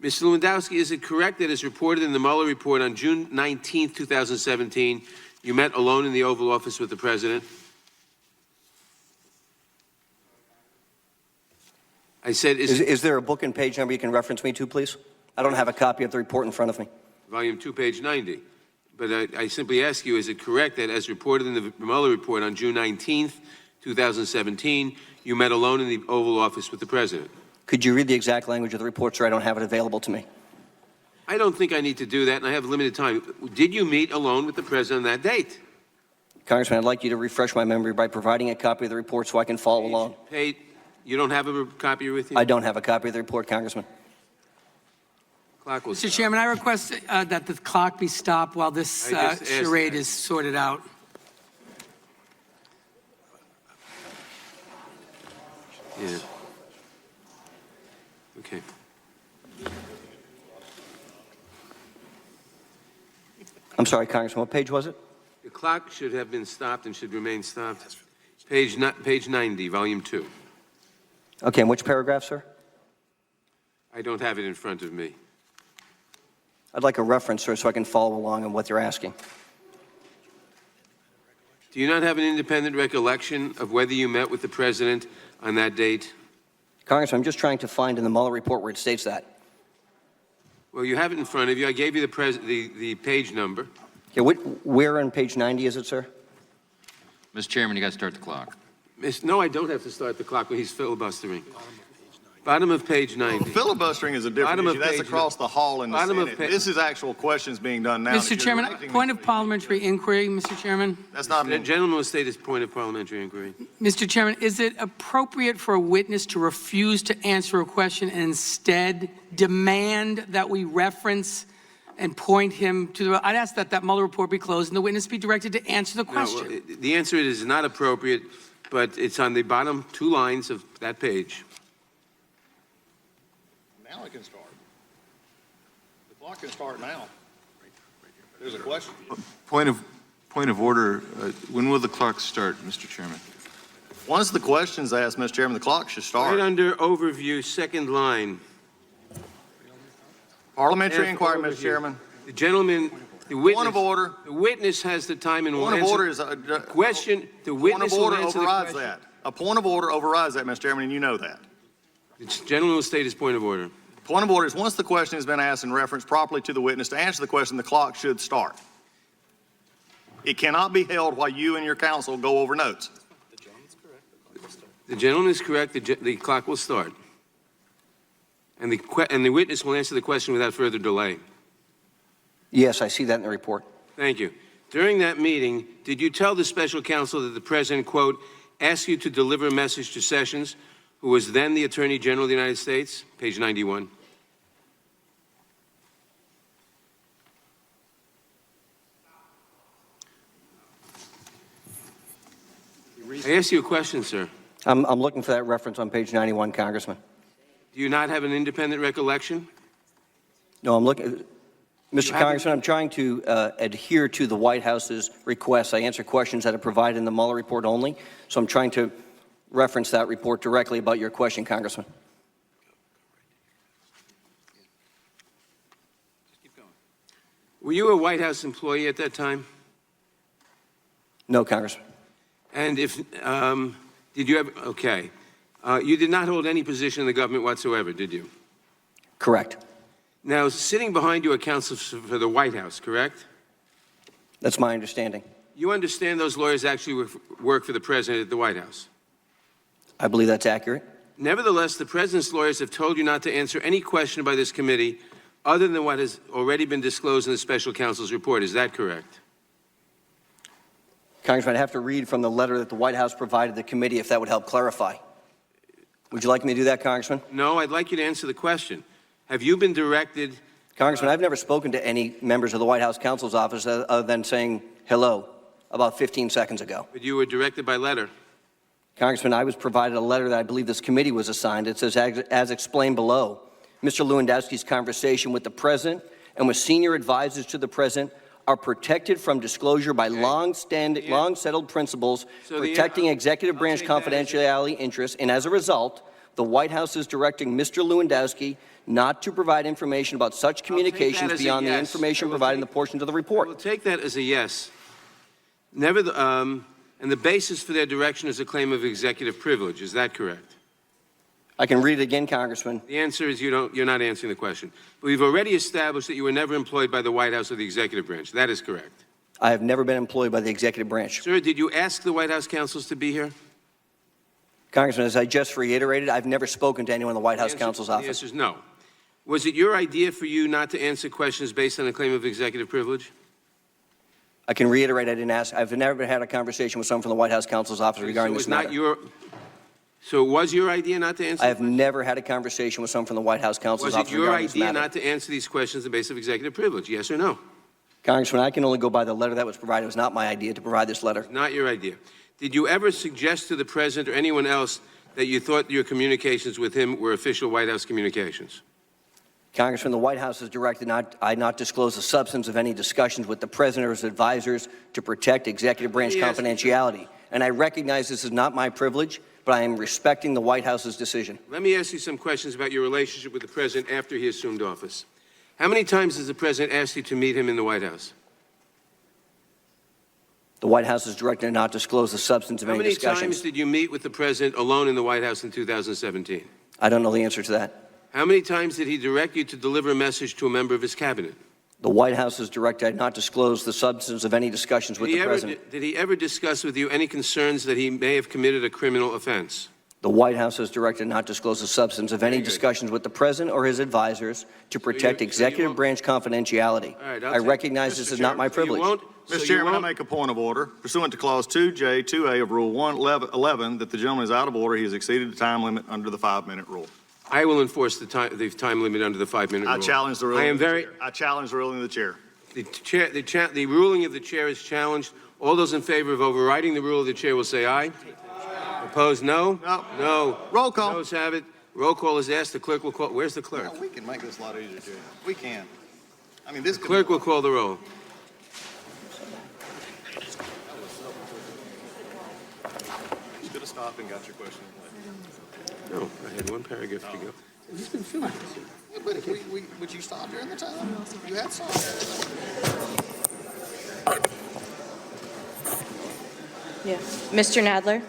Mr. Lewandowski, is it correct that as reported in the Mueller report on June 19, 2017, you met alone in the Oval Office with the President? I said, is there a book and page number you can reference me to, please? I don't have a copy of the report in front of me. Volume 2, page 90. But I simply ask you, is it correct that as reported in the Mueller report on June 19, 2017, you met alone in the Oval Office with the President? Could you read the exact language of the report, sir? I don't have it available to me. I don't think I need to do that, and I have limited time. Did you meet alone with the President on that date? Congressman, I'd like you to refresh my memory by providing a copy of the report so I can follow along. You don't have a copy with you? I don't have a copy of the report, Congressman. Clock will Mr. Chairman, I request that the clock be stopped while this charade is sorted out. Yeah. Okay. I'm sorry, Congressman, what page was it? The clock should have been stopped and should remain stopped. Page 90, volume 2. Okay, and which paragraph, sir? I don't have it in front of me. I'd like a reference, sir, so I can follow along on what you're asking. Do you not have an independent recollection of whether you met with the President on that date? Congressman, I'm just trying to find in the Mueller report where it states that. Well, you have it in front of you. I gave you the page number. Okay, where on page 90 is it, sir? Mr. Chairman, you got to start the clock. No, I don't have to start the clock when he's filibustering. Bottom of page 90. Well, filibustering is a different issue. That's across the hall in the Senate. This is actual questions being done now. Mr. Chairman, point of parliamentary inquiry, Mr. Chairman. That's not The gentleman will state his point of parliamentary inquiry. Mr. Chairman, is it appropriate for a witness to refuse to answer a question and instead demand that we reference and point him to the... I'd ask that that Mueller report be closed and the witness be directed to answer the question. No, well, the answer is not appropriate, but it's on the bottom 2 lines of that page. Now it can start. The clock can start now. There's a question. Point of order. When will the clock start, Mr. Chairman? Once the question's asked, Mr. Chairman, the clock should start. Right under overview, 2nd line. Parliamentary inquiry, Mr. Chairman. The gentleman, the witness. Point of order. The witness has the time and will Point of answer order is a question. The witness point of order will answer overrides the question. that. A point of order overrides that, Mr. Chairman, and you know that. The gentleman will state his point of order. Point of order is once the question has been asked in reference properly to the witness to answer the question, the clock should start. It cannot be held while you and your counsel go over notes. The gentleman is correct. The clock will start. And the witness will answer the question without further delay. Yes, I see that in the report. Thank you. During that meeting, did you tell the special counsel that the President, quote, asked you to deliver a message to Sessions, who was then the Attorney General of the United States? Page 91. I asked you a question, sir. I'm looking for that reference on page 91, Congressman. Do you not have an independent recollection? No, I'm looking... Mr. Congressman, I'm trying to adhere to the White House's request. I answer questions that are provided in the Mueller report only, so I'm trying to reference that report directly about your question, Congressman. Were you a White House employee at that time? No, Congressman. And if, did you ever, okay. You did not hold any position in the government whatsoever, did you? Correct. Now, sitting behind you are counsel for the White House, correct? That's my understanding. You understand those lawyers actually work for the President at the White House? I believe that's accurate. Nevertheless, the President's lawyers have told you not to answer any question by this committee other than what has already been disclosed in the special counsel's report. Is that correct? Congressman, I'd have to read from the letter that the White House provided the committee if that would help clarify. Would you like me to do that, Congressman? No, I'd like you to answer the question. Have you been directed? Congressman, I've never spoken to any members of the White House counsel's office other than saying hello about 15 seconds ago. But you were directed by letter. Congressman, I was provided a letter that I believe this committee was assigned. It says, as explained below, Mr. Lewandowski's conversation with the President and with senior advisors to the President are protected from disclosure by long-settled principles protecting executive branch confidentiality interests, and as a result, The White House is directing Mr. Lewandowski not to provide information about such communications as a beyond the yes. information I will provided in the take- portions of the We'll report. take that as a yes. And the basis for their direction is a claim of executive privilege. Is that correct? I can read it again, Congressman. The answer is you're not answering the question. But we've already established that you were never employed by the White House or the executive branch. That is correct. I have never been employed by the executive branch. Sir, did you ask the White House counsels to be here? Congressman, as I just reiterated, I've never spoken to anyone in the White House counsel's The office. answer is no. Was it your idea for you not to answer questions based on a claim of executive privilege? I can reiterate, I didn't ask. I've never had a conversation with someone from the White House counsel's office regarding this matter. So it was your idea not to answer? I have never had a conversation with someone from the White House counsel's Was it office your regarding this idea matter. not to answer these questions on the basis of executive privilege? Yes or no? Congressman, I can only go by the letter that was provided. It was not my idea to provide this letter. Not your idea. Did you ever suggest to the President or anyone else that you thought your communications with him were official White House communications? Congressman, the White House has directed I not disclose the substance of any discussions with the President or his advisors to protect executive branch Yes. confidentiality. And I recognize this is not my privilege, but I am respecting the White House's decision. Let me ask you some questions about your relationship with the President after he assumed office. How many times has the President asked you to meet him in the White House? The White House has directed not disclose the substance of How any many discussions. times did you meet with the President alone in the White House in 2017? I don't know the answer to that. How many times did he direct you to deliver a message to a member of his cabinet? The White House has directed not disclose the substance of any discussions with the President. Did he ever discuss with you any concerns that he may have committed a criminal offense? The White House has directed not disclose the substance of any Very good. discussions with the President or his advisors to protect you executive won't- branch confidentiality. All right, I'll I take- recognize this is not my So you privilege. won't- so Mr. you Chairman, I won't- make a point of order. Pursuant to Clause 2J, 2A of Rule 111, that the gentleman is out of order. He has exceeded the time limit under the 5-minute rule. I will enforce the time limit under the 5-minute rule. I challenge the ruling. I am of the very, chair. I challenge the ruling of the chair. the ruling of the chair is challenged. All those in favor of overriding the rule of the chair will say aye. Opposed, no? No. No. Roll call. Noes have it. Roll call is asked. The clerk will call. Where's the clerk? We can make this a lot easier, Chair. We can. I mean, this could. Clerk will call the roll. You could have stopped and got your question. No, I had one paragraph to go. He's been filling this. But if would you stop during the time? You had some. Yeah. Mr. Nadler?